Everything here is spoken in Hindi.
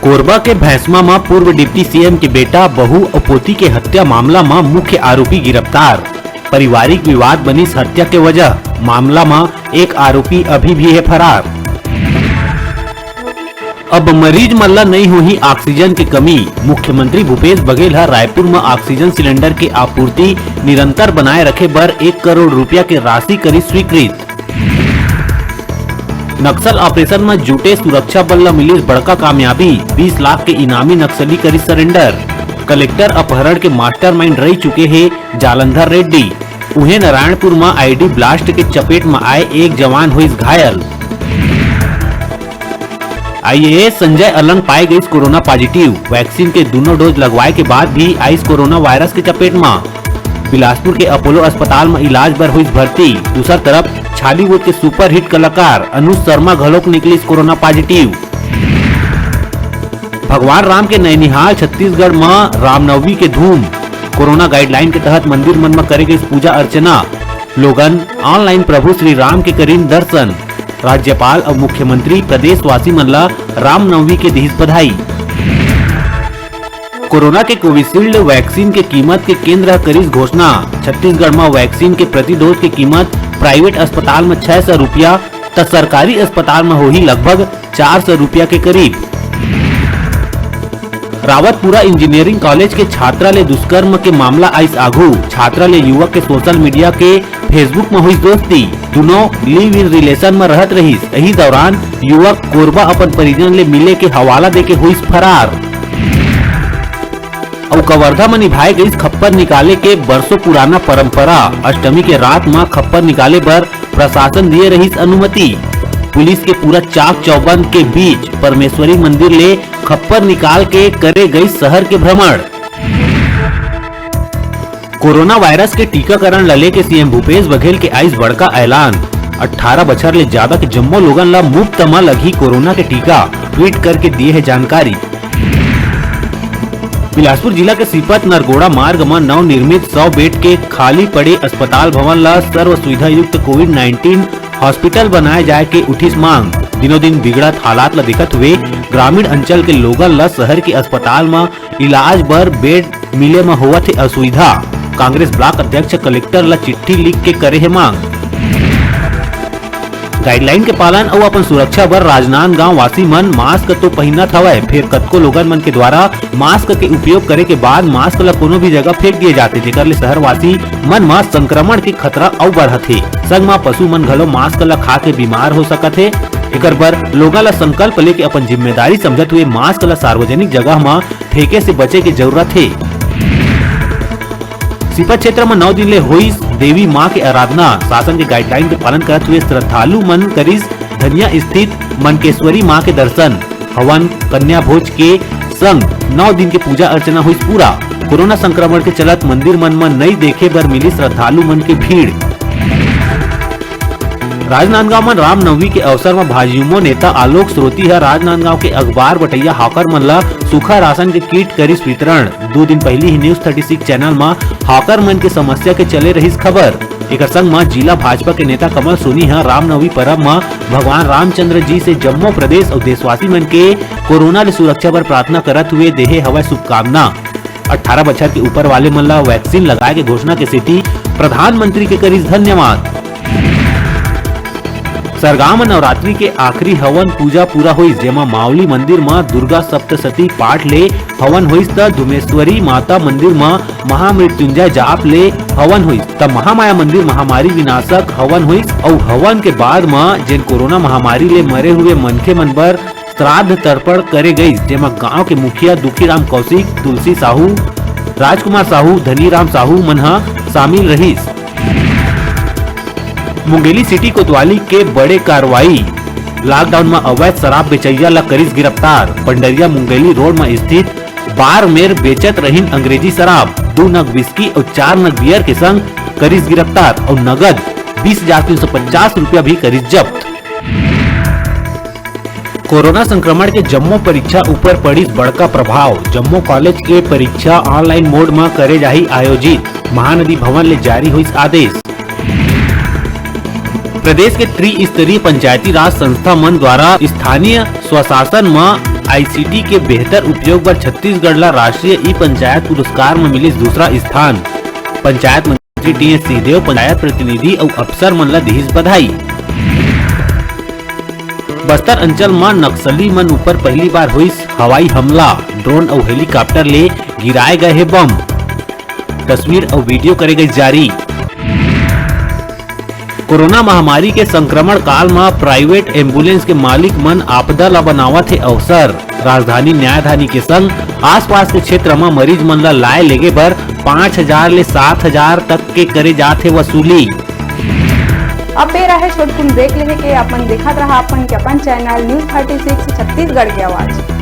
कोरबा के भैंसमा में पूर्व डिप्टी सीएम के बेटा, बहू और पोती के हत्या मामला में मुख्य आरोपी गिरफ्तार। पारिवारिक विवाद बनी हत्या के वजह। मामला में एक आरोपी अभी भी है फरार। अब मरीज मल्ला नहीं हुई ऑक्सीजन की कमी। मुख्यमंत्री भूपेश बघेल रायपुर में ऑक्सीजन सिलेंडर की आपूर्ति निरंतर बनाए रखे बर 1 करोड़ रुपया के राशि करी स्वीकृत। नक्सल ऑपरेशन में जुटे सुरक्षा बल ला मिली बड़का कामयाबी। 20 लाख के इनामी नक्सली करी सरेंडर। कलेक्टर अपहरण के मास्टरमाइंड रह चुके हैं जालंधर रेड्डी। उन्हें नारायणपुर में आईडी ब्लास्ट के चपेट में आए एक जवान हुई घायल। आईएएस संजय अलंग पाए गई कोरोना पॉजिटिव। वैक्सीन के दोनों डोज लगवाए के बाद भी आई कोरोना वायरस के चपेट में। बिलासपुर के अपोलो अस्पताल में इलाज बर हुई भर्ती। दूसरी तरफ बॉलीवुड के सुपरहिट कलाकार अनुज शर्मा घलोक निकली कोरोना पॉजिटिव। भगवान राम के नैनीहाल छत्तीसगढ़ में रामनवमी के धूम। कोरोना गाइडलाइन के तहत मंदिर मन में करे गई पूजा अर्चना। लोगन ऑनलाइन प्रभु श्री राम के करीन दर्शन। राज्यपाल और मुख्यमंत्री प्रदेशवासी मन ला रामनवमी के दिहिस बधाई। कोरोना के कोविशील्ड वैक्सीन के कीमत के केंद्र करीस घोषणा। छत्तीसगढ़ में वैक्सीन के प्रति डोज की कीमत प्राइवेट अस्पताल में 600 रुपया तो सरकारी अस्पताल में होगी लगभग 400 रुपया के करीब। रावतपुरा इंजीनियरिंग कॉलेज के छात्रा ले दुष्कर्म के मामला आइस आघू। छात्रा ले युवक के सोशल मीडिया के फेसबुक में हुई दोस्ती। दोनों लिव इन रिलेशन में रहत रहीस। यही दौरान युवक कोरबा अपन परिजन ले मिले के हवाला दे के हुई फरार। और कवर्धा में निभाए गई खप्पर निकाले के बरसों पुराना परंपरा। अष्टमी के रात में खप्पर निकाले पर प्रशासन दिए रही अनुमति। पुलिस के पूरा चाक चौबंद के बीच परमेश्वरी मंदिर ले खप्पर निकाल के करे गई शहर के भ्रमण। कोरोना वायरस के टीकाकरण लले के सीएम भूपेश बघेल के आइस बड़का ऐलान। 18 बछर ले ज्यादा के जम्मो लोगन ला मुफ्त में लगी कोरोना के टीका। ट्वीट करके दिए है जानकारी। बिलासपुर जिला के सिपत नरगोड़ा मार्ग में नवनिर्मित 100 बेड के खाली पड़े अस्पताल भवन ला सर्व सुविधा युक्त कोविड-19 हॉस्पिटल बनाए जाए के उठिस मांग। दिनों दिन बिगड़त हालात ला दिखत हुए ग्रामीण अंचल के लोगन ला शहर के अस्पताल में इलाज बर बेड मिले में होवत है असुविधा। कांग्रेस ब्लॉक अध्यक्ष कलेक्टर ला चिट्ठी लिख के करे है मांग। गाइडलाइन के पालन और अपन सुरक्षा बर राजनांदगांव वासी मन मास्क तो पहनत हवय। फिर कतको लोगन मन के द्वारा मास्क के उपयोग करे के बाद मास्क ला कोनो भी जगह फेंक दिए जाते, जेकर ले शहर वासी मन में संक्रमण के खतरा और बढ़त है। संग में पशु मन घलो मास्क ला खा के बीमार हो सकत है। एकर बर लोगन ला संकल्प लेके अपन जिम्मेदारी समझत हुए मास्क ला सार्वजनिक जगह में फेंके से बचे के जरूरत है। सिपत क्षेत्र में 9 दिन ले हुई देवी माँ के आराधना। शासन के गाइडलाइन के पालन करते हुए श्रद्धालु मन करीस धनिया स्थित मनकेश्वरी माँ के दर्शन। हवन कन्या भोज के संग 9 दिन के पूजा अर्चना हुई पूरा। कोरोना संक्रमण के चलत मंदिर मन में नई देखे बर मिली श्रद्धालु मन के भीड़। राजनांदगांव में रामनवमी के अवसर में भाजयुमो नेता आलोक स्रोती है राजनांदगांव के अखबार बटैया हॉकर मन ला सूखा राशन के किट करीस वितरण। 2 दिन पहले ही न्यूज 36 चैनल में हॉकर मन के समस्या के चले रही खबर। एक संग में जिला भाजपा के नेता कमल सोनी है रामनवमी पर्व में भगवान रामचंद्र जी से जम्मू प्रदेश और देशवासी मन के कोरोना ले सुरक्षा पर प्रार्थना करत हुए देहे हवा शुभकामना। 18 बछर के ऊपर वाले मन ला वैक्सीन लगाए के घोषणा के सेती प्रधानमंत्री के करीस धन्यवाद। सरगाम नवरात्रि के आखिरी हवन पूजा पूरा हुई, जेमा मावली मंदिर में दुर्गा सप्तशती पाठ ले हवन हुई त धुमेश्वरी माता मंदिर में महामृत्युंजय जाप ले हवन हुई त महामाया मंदिर महामारी विनाशक हवन हुई। और हवन के बाद में जिन कोरोना महामारी ले मरे हुए मनखे मन बर श्राद्ध तर्पण करे गई, जेमा गांव के मुखिया दुखीराम कौशिक, तुलसी साहू, राजकुमार साहू, धनीराम साहू मन शामिल रहीस। मुंगेली सिटी कोतवाली के बड़े कार्रवाई। लॉकडाउन में अवैध शराब बेचैया ला करीस गिरफ्तार। पंडरिया मुंगेली रोड में स्थित बार में बेचत रहीन अंग्रेजी शराब। 2 नग विस्की और 4 नग बियर के संग करीस गिरफ्तार और नगद 20,350 रुपया भी करीस जब्त। कोरोना संक्रमण के जम्मू परीक्षा ऊपर पड़ी बड़का प्रभाव। जम्मू कॉलेज के परीक्षा ऑनलाइन मोड में करे जाही आयोजित। महानदी भवन ले जारी हुई आदेश। प्रदेश के त्रिस्तरीय पंचायती राज संस्था मन द्वारा स्थानीय स्वशासन में ICT के बेहतर उपयोग पर छत्तीसगढ़ ला राष्ट्रीय ई पंचायत पुरस्कार में मिली दूसरा स्थान। पंचायत मंत्री TS सिंहदेव पंचायत प्रतिनिधि और अफसर मन ला दिहिस बधाई। बस्तर अंचल में नक्सली मन ऊपर पहली बार हुई हवाई हमला, ड्रोन और हेलीकॉप्टर ले गिराए गए हैं बम। तस्वीर और वीडियो करे गए जारी। कोरोना महामारी के संक्रमण काल में प्राइवेट एम्बुलेंस के मालिक मन आपदा ला बनावत है अवसर। राजधानी न्यायधानी के संग आसपास के क्षेत्र में मरीज मन ला लाए लेगे पर 5,000 ले 7,000 तक के करे जाते वसूली। अब बेरा है छोटकुन ब्रेक लेहे के अपन देखत रहा अपन चैनल न्यूज़ 36 छत्तीसगढ़ की आवाज।